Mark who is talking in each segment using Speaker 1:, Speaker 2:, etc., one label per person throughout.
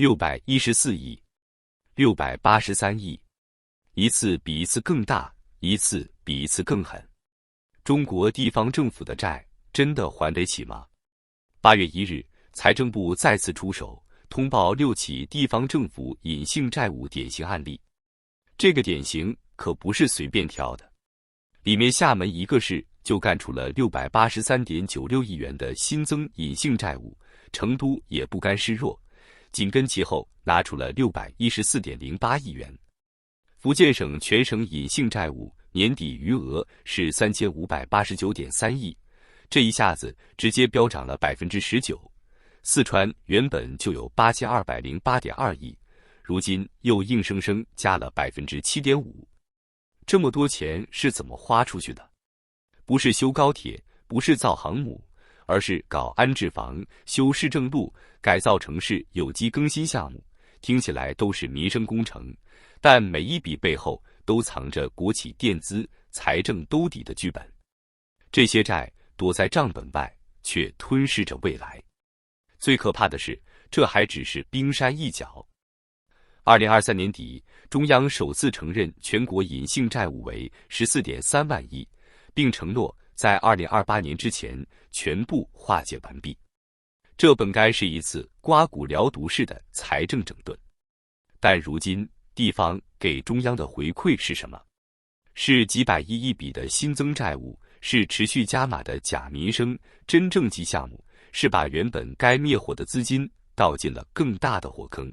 Speaker 1: 614亿、683亿，一次比一次更大，一次比一次更狠。中国地方政府的债真的还得起吗？8月1日，财政部再次出手，通报6起地方政府隐性债务典型案例。这个典型可不是随便挑的，里面厦门一个市就干出了683.96亿元的新增隐性债务，成都也不甘示弱，紧跟其后拿出了614.08亿元。福建省全省隐性债务年底余额是3589.3亿，这一下子直接飙涨了 19%。四川原本就有8208.2亿，如今又硬生生加了 7.5%。这么多钱是怎么花出去的？不是修高铁，不是造航母，而是搞安置房、修市政路、改造城市有机更新项目，听起来都是民生工程，但每一笔背后都藏着国企垫资、财政兜底的剧本。这些债躲在账本外，却吞噬着未来。最可怕的是，这还只是冰山一角。2023年底，中央首次承认全国隐性债务为 14.3万亿，并承诺在2028年之前全部化解完毕。这本该是一次刮骨疗毒式的财政整顿，但如今地方给中央的回馈是什么？是几百亿一笔的新增债务，是持续加码的假民生、真政绩项目，是把原本该灭火的资金倒进了更大的火坑。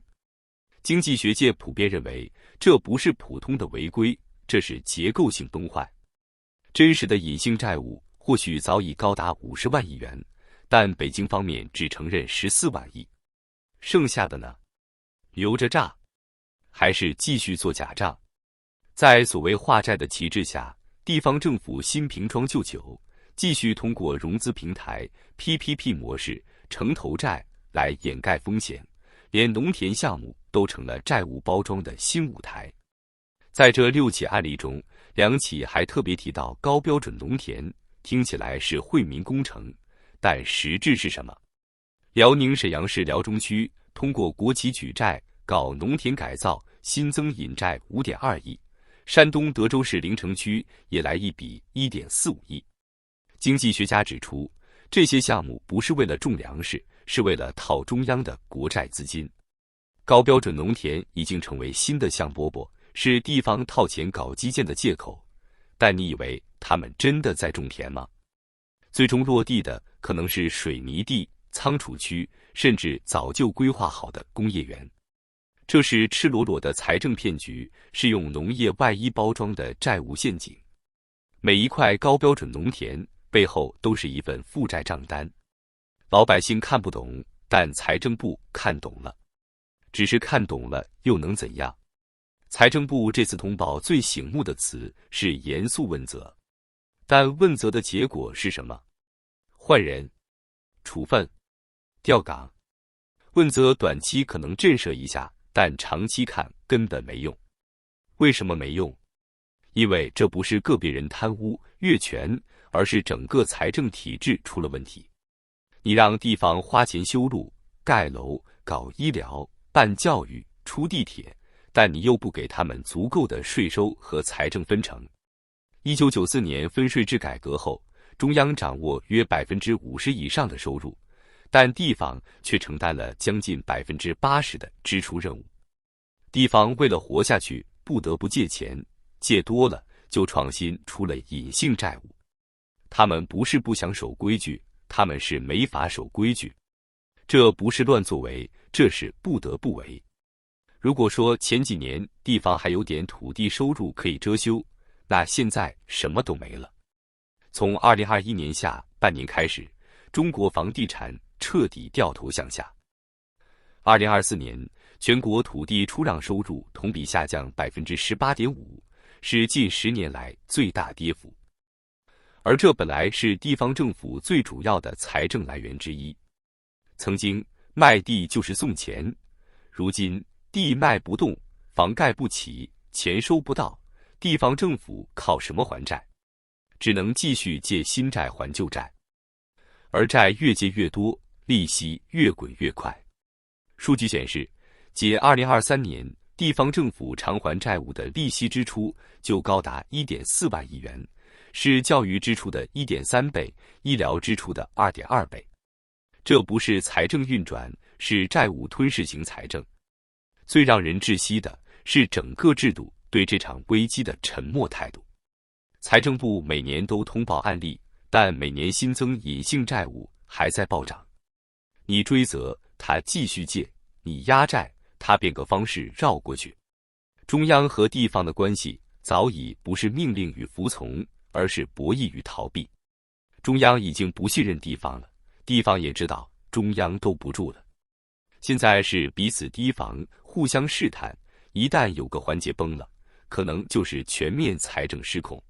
Speaker 1: 经济学界普遍认为，这不是普通的违规，这是结构性崩坏。真实的隐性债务或许早已高达50万亿元，但北京方面只承认14万亿，剩下的呢？留着炸，还是继续做假账？在所谓化债的旗帜下，地方政府新瓶装旧酒，继续通过融资平台 PPP 模式、城投债来掩盖风险，连农田项目都成了债务包装的新舞台。在这6起案例中，2起还特别提到高标准农田，听起来是惠民工程，但实质是什么？辽宁沈阳市辽中区通过国企举债搞农田改造，新增隐债 5.2亿。山东德州市临城区也来一笔 1.45亿。经济学家指出，这些项目不是为了种粮食，是为了套中央的国债资金。高标准农田已经成为新的香饽饽，是地方套钱搞基建的借口。但你以为他们真的在种田吗？最终落地的可能是水泥地、仓储区，甚至早就规划好的工业园。这是赤裸裸的财政骗局，是用农业外衣包装的债务陷阱。每一块高标准农田背后都是一份负债账单，老百姓看不懂，但财政部看懂了。只是看懂了又能怎样？财政部这次通报最醒目的词是严肃问责，但问责的结果是什么？换人、处分、调岗。问责短期可能震慑一下，但长期看根本没用。为什么没用？因为这不是个别人贪污越权，而是整个财政体制出了问题。你让地方花钱修路、盖楼、搞医疗、办教育、出地铁，但你又不给他们足够的税收和财政分成。1994年分税制改革后，中央掌握约 50% 以上的收入，但地方却承担了将近 80% 的支出任务。地方为了活下去，不得不借钱，借多了就创新出了隐性债务。他们不是不想守规矩，他们是没法守规矩。这不是乱作为，这是不得不为。如果说前几年地方还有点土地收入可以遮羞，那现在什么都没了。从2021年下半年开始，中国房地产彻底掉头向下。2024年，全国土地出让收入同比下降 18.5%， 是近10年来最大跌幅。而这本来是地方政府最主要的财政来源之一。曾经卖地就是送钱，如今地卖不动，房盖不起，钱收不到，地方政府靠什么还债？只能继续借新债还旧债，而债越借越多，利息越滚越快。数据显示，仅2023年，地方政府偿还债务的利息支出就高达 1.4 万亿元，是教育支出的 1.3 倍，医疗支出的 2.2 倍。这不是财政运转，是债务吞噬型财政。最让人窒息的是整个制度对这场危机的沉默态度。财政部每年都通报案例，但每年新增隐性债务还在暴涨。你追责，他继续借；你压债，他变个方式绕过去。中央和地方的关系早已不是命令与服从，而是博弈与逃避。中央已经不信任地方了，地方也知道中央兜不住了。现在是彼此提防，互相试探，一旦有个环节崩了，可能就是全面财政失控。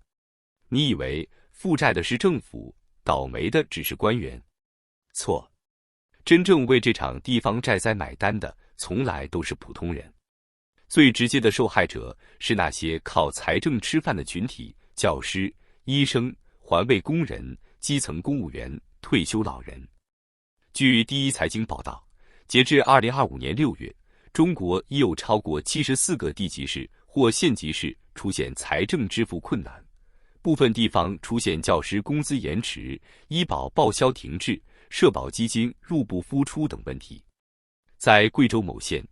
Speaker 1: 你以为负债的是政府，倒霉的只是官员？错，真正为这场地方债灾买单的，从来都是普通人。最直接的受害者是那些靠财政吃饭的群体：教师、医生、环卫工人、基层公务员、退休老人。据第一财经报道，截至2025年6月，中国已有超过74个地级市或县级市出现财政支付困难，部分地方出现教师工资延迟、医保报销停滞、社保基金入不敷出等问题。在贵州某县，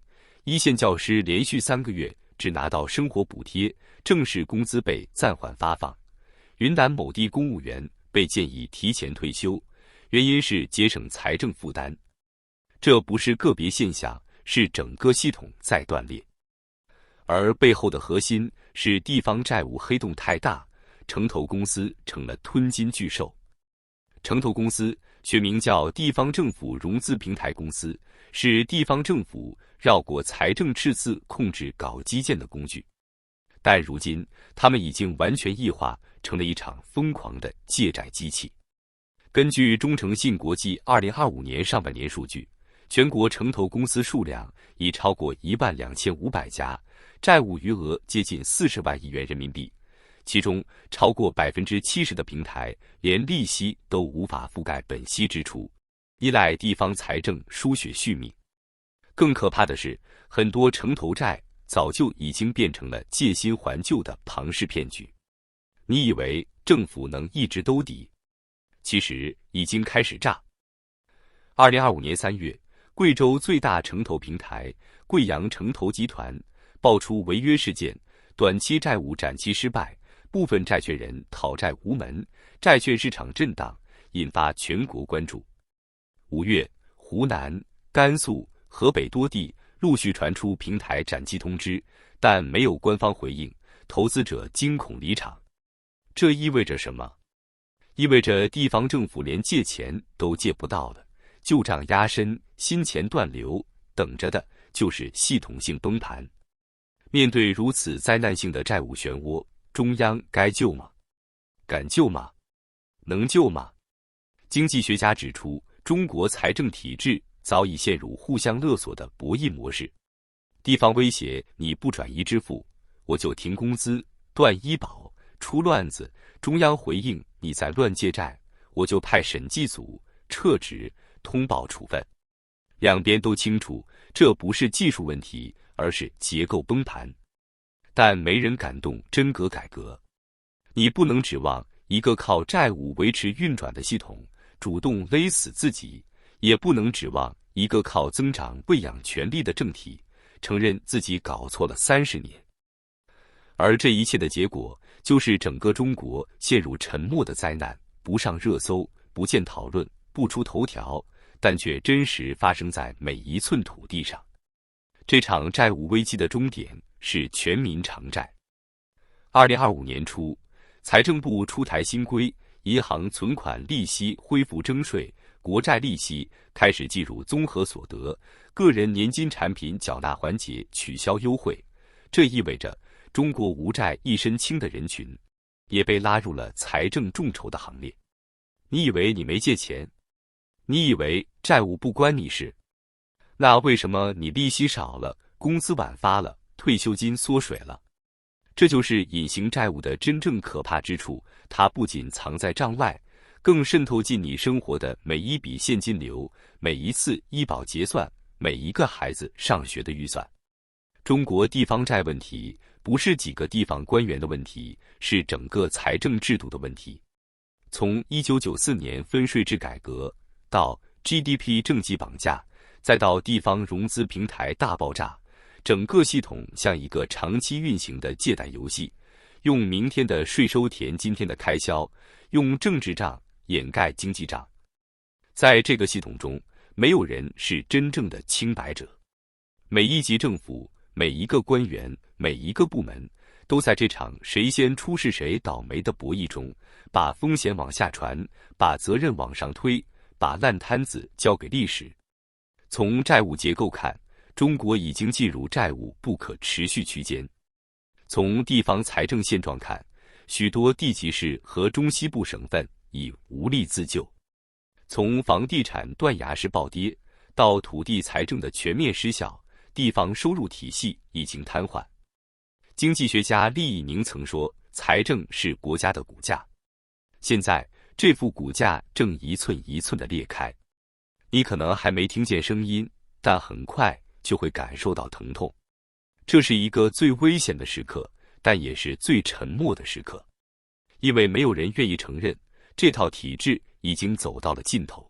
Speaker 1: 一线教师连续3个月只拿到生活补贴，正式工资被暂缓发放。云南某地公务员被建议提前退休，原因是节省财政负担。这不是个别现象，是整个系统在断裂。而背后的核心是地方债务黑洞太大，城投公司成了吞金巨兽。城投公司学名叫地方政府融资平台公司，是地方政府绕过财政赤字控制搞基建的工具。但如今，他们已经完全异化，成了一场疯狂的借债机器。根据中诚信国际2025年上半年数据，全国城投公司数量已超过12500家，债务余额接近40万亿元人民币。其中超过70%的平台连利息都无法覆盖本息支出，依赖地方财政输血续命。更可怕的是，很多城投债早就已经变成了借新还旧的庞氏骗局。你以为政府能一直兜底？其实已经开始炸。2025年3月，贵州最大城投平台贵阳城投集团爆出违约事件，短期债务展期失败，部分债权人讨债无门，债券市场震荡，引发全国关注。5月，湖南、甘肃、河北多地陆续传出平台展期通知，但没有官方回应，投资者惊恐离场。这意味着什么？意味着地方政府连借钱都借不到了，旧账压身，新钱断流，等着的就是系统性崩盘。面对如此灾难性的债务漩涡，中央该救吗？敢救吗？能救吗？经济学家指出，中国财政体制早已陷入互相勒索的博弈模式。地方威胁你不转移支付，我就停工资、断医保；出乱子，中央回应你在乱借债，我就派审计组撤职、通报处分。两边都清楚，这不是技术问题，而是结构崩盘。但没人敢动真格改革。你不能指望一个靠债务维持运转的系统主动勒死自己，也不能指望一个靠增长喂养权力的政体承认自己搞错了30年。而这一切的结果，就是整个中国陷入沉默的灾难，不上热搜，不见讨论，不出头条，但却真实发生在每一寸土地上。这场债务危机的终点是全民偿债。2025年初，财政部出台新规，银行存款利息恢复征税，国债利息开始计入综合所得，个人年金产品缴纳环节取消优惠。这意味着中国无债一身轻的人群也被拉入了财政众筹的行列。你以为你没借钱？你以为债务不关你事？那为什么你利息少了，工资晚发了，退休金缩水了？这就是隐形债务的真正可怕之处，它不仅藏在账外，更渗透进你生活的每一笔现金流，每一次医保结算，每一个孩子上学的预算。中国地方债问题不是几个地方官员的问题，是整个财政制度的问题。从1994年分税制改革到 GDP 政绩绑架，再到地方融资平台大爆炸，整个系统像一个长期运行的借贷游戏，用明天的税收填今天的开销，用政治账掩盖经济账。在这个系统中，没有人是真正的清白者。每一级政府，每一个官员，每一个部门，都在这场谁先出事谁倒霉的博弈中，把风险往下传，把责任往上推，把烂摊子交给历史。从债务结构看，中国已经进入债务不可持续区间。从地方财政现状看，许多地级市和中西部省份已无力自救。从房地产断崖式暴跌到土地财政的全面失效，地方收入体系已经瘫痪。经济学家厉以宁曾说，财政是国家的骨架。现在这副骨架正一寸一寸地裂开，你可能还没听见声音，但很快就会感受到疼痛。这是一个最危险的时刻，但也是最沉默的时刻，因为没有人愿意承认这套体制已经走到了尽头。